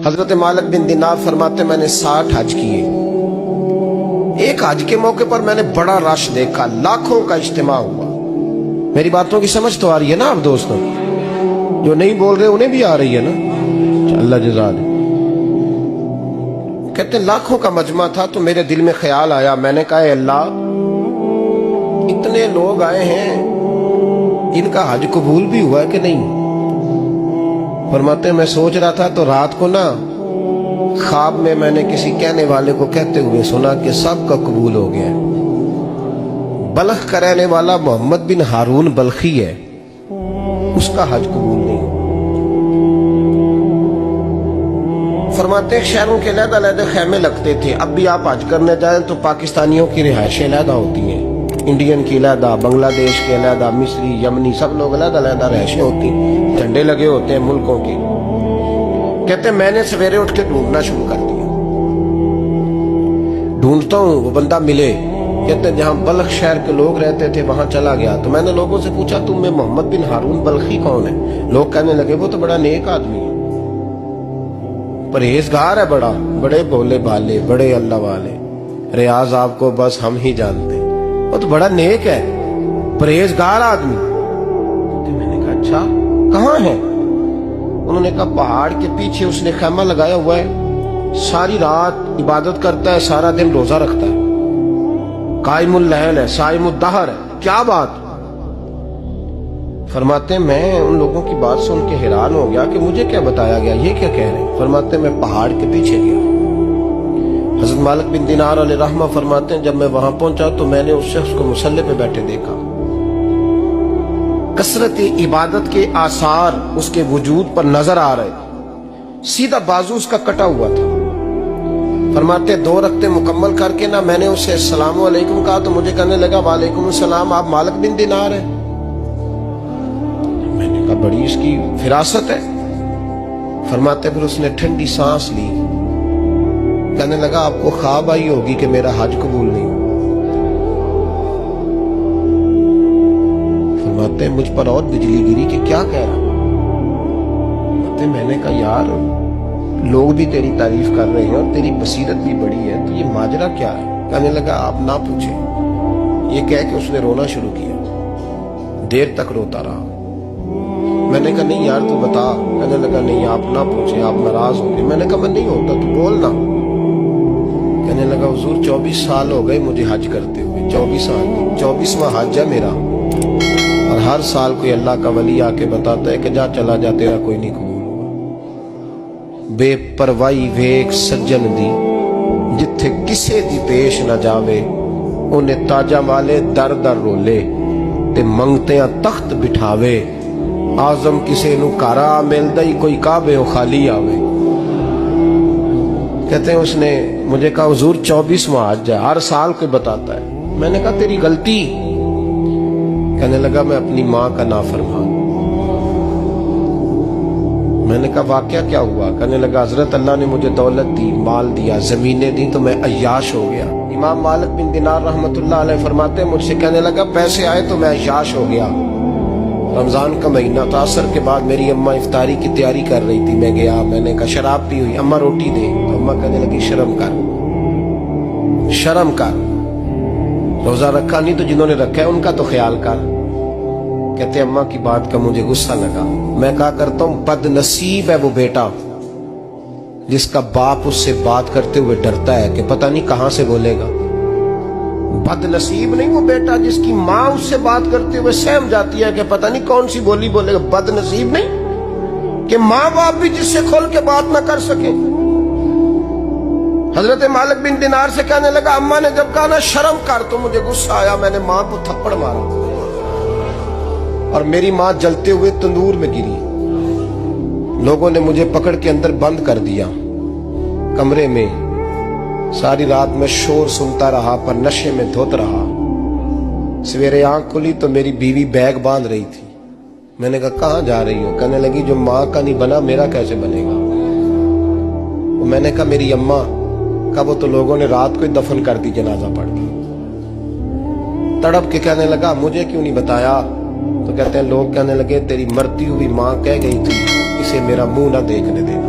حضرت مالک بن دینار فرماتے میں نے 60 حج کیے. ایک حج کے موقع پر میں نے بڑا رش دیکھا, لاکھوں کا اجتماع ہوا. میری باتوں کی سمجھ تو آ رہی ہے نا آپ دوستوں؟ جو نہیں بول رہے انہیں بھی آ رہی ہے نا؟ اللہ جزا دے. کہتے لاکھوں کا مجمع تھا تو میرے دل میں خیال آیا, میں نے کہا اے اللہ, اتنے لوگ آئے ہیں, ان کا حج قبول بھی ہوا ہے کہ نہیں؟ فرماتے میں سوچ رہا تھا تو رات کو نا خواب میں نے کسی کہنے والے کو کہتے ہوئے سنا کہ سب کا قبول ہو گیا ہے. بلخ کا رہنے والا محمد بن ہارون بلخی ہے, اس کا حج قبول نہیں. فرماتے شہروں کے علیحدہ علیحدہ خیمے لگتے تھے. اب بھی آپ حج کرنے جائیں تو پاکستانیوں کی رہائشیں علیحدہ ہوتی ہیں, انڈین کی علیحدہ, بنگلہ دیش کے علیحدہ, مصری, یمنی, سب لوگ علیحدہ علیحدہ رہائشیں ہوتی ہیں, جھنڈے لگے ہوتے ہیں ملکوں کے. کہتے میں نے سویرے اٹھ کے ڈھونڈنا شروع کر دیا, ڈھونڈتا ہوں وہ بندہ ملے. کہتے جہاں بلخ شہر کے لوگ رہتے تھے وہاں چلا گیا تو میں نے لوگوں سے پوچھا تم میں محمد بن ہارون بلخی کون ہے؟ لوگ کہنے لگے وہ تو بڑا نیک آدمی ہے, پرہیزگار ہے, بڑے بولے بالے, بڑے اللہ والے, ریاض آپ کو بس ہم ہی جانتے, وہ تو بڑا نیک ہے, پرہیزگار آدمی. میں نے کہا اچھا کہاں ہے؟ انہوں نے کہا پہاڑ کے پیچھے اس نے خیمہ لگایا ہوا ہے, ساری رات عبادت کرتا ہے, سارا دن روزہ رکھتا ہے, قائم اللیل ہے, صائم الدہر ہے. کیا بات؟ فرماتے میں ان لوگوں کی بات سن کے حیران ہو گیا کہ مجھے کیا بتایا گیا, یہ کیا کہہ رہے ہیں. فرماتے میں پہاڑ کے پیچھے گیا. حضرت مالک بن دینار علیہ رحمہ فرماتے ہیں جب میں وہاں پہنچا تو میں نے اس شخص کو مصلی پہ بیٹھے دیکھا. کثرت عبادت کے آثار اس کے وجود پر نظر آ رہے, سیدھا بازو اس کا کٹا ہوا تھا. فرماتے 2 رکعتیں مکمل کر کے نا میں نے اسے السلام علیکم کہا تو مجھے کہنے لگا وعلیکم السلام, آپ مالک بن دینار ہیں؟ میں نے کہا بڑی اس کی فراست ہے. فرماتے پھر اس نے ٹھنڈی سانس لی, کہنے لگا آپ کو خواب آئی ہوگی کہ میرا حج قبول نہیں. فرماتے مجھ پر اور بجلی گری کہ کیا کہہ رہا. فرماتے میں نے کہا یار لوگ بھی تیری تعریف کر رہے ہیں اور تیری بصیرت بھی بڑی ہے, تو یہ ماجرا کیا ہے؟ کہنے لگا آپ نہ پوچھیں. یہ کہہ کے اس نے رونا شروع کیا, دیر تک روتا رہا. میں نے کہا نہیں یار تو بتا. کہنے لگا نہیں آپ نہ پوچھیں, آپ ناراض ہو گئے. میں نے کہا میں نہیں ہوتا, تو بولنا. کہنے لگا حضور 24 سال ہو گئے مجھے حج کرتے ہوئے, 24 سال, 24واں حج ہے میرا, اور ہر سال کوئی اللہ کا ولی آ کے بتاتا ہے کہ جا چلا جا تیرا کوئی نہیں قبول ہوگا. بے پروائی ویک سجن دی جتھے کسے دی پیش نہ جاوے, انہیں تاجہ والے در در رولے تے منگتیاں تخت بٹھاوے. آزم کسے نو کارا ملدا ہی کوئی کعبے و خالی آوے. کہتے ہیں اس نے مجھے کہا حضور 24واں حج ہے, ہر سال کوئی بتاتا ہے. میں نے کہا تیری غلطی. کہنے لگا میں اپنی ماں کا نافرمان. میں نے کہا واقعہ کیا ہوا؟ کہنے لگا حضرت اللہ نے مجھے دولت دی, مال دیا, زمینیں دی تو میں عیاش ہو گیا. امام مالک بن دینار رحمت اللہ علیہ فرماتے ہیں مجھ سے کہنے لگا پیسے آئے تو میں عیاش ہو گیا. رمضان کا مہینہ تھا, عصر کے بعد میری اماں افطاری کی تیاری کر رہی تھی. میں گیا, میں نے کہا شراب پی ہوئی, اماں روٹی دے. تو اماں کہنے لگی شرم کر, شرم کر, روزہ رکھا نہیں تو جنہوں نے رکھا ہے ان کا تو خیال کر. کہتے اماں کی بات کا مجھے غصہ لگا. میں کہا کرتا ہوں بد نصیب ہے وہ بیٹا جس کا باپ اس سے بات کرتے ہوئے ڈرتا ہے کہ پتہ نہیں کہاں سے بولے گا. بد نصیب نہیں وہ بیٹا جس کی ماں اس سے بات کرتے ہوئے سہم جاتی ہے کہ پتہ نہیں کون سی بولی بولے گا. بد نصیب نہیں کہ ماں باپ بھی جس سے کھول کے بات نہ کر سکے. حضرت مالک بن دینار سے کہنے لگا اماں نے جب کہا نا شرم کر تو مجھے غصہ آیا, میں نے ماں کو تھپڑ مارا اور میری ماں جلتے ہوئے تندور میں گری. لوگوں نے مجھے پکڑ کے اندر بند کر دیا کمرے میں. ساری رات میں شور سنتا رہا پر نشے میں دھوت رہا. سویرے آنکھ کھلی تو میری بیوی بیگ باندھ رہی تھی. میں نے کہا کہاں جا رہی ہو؟ کہنے لگی جو ماں کا نہیں بنا میرا کیسے بنے گا. میں نے کہا میری اماں کا وہ تو لوگوں نے رات کو ہی دفن کر دی جنازہ پڑھ کے. تڑپ کے کہنے لگا مجھے کیوں نہیں بتایا؟ تو کہتے ہیں لوگ کہنے لگے تیری مرتی ہوئی ماں کہہ گئی تھی اسے میرا منہ نہ دیکھنے دینا.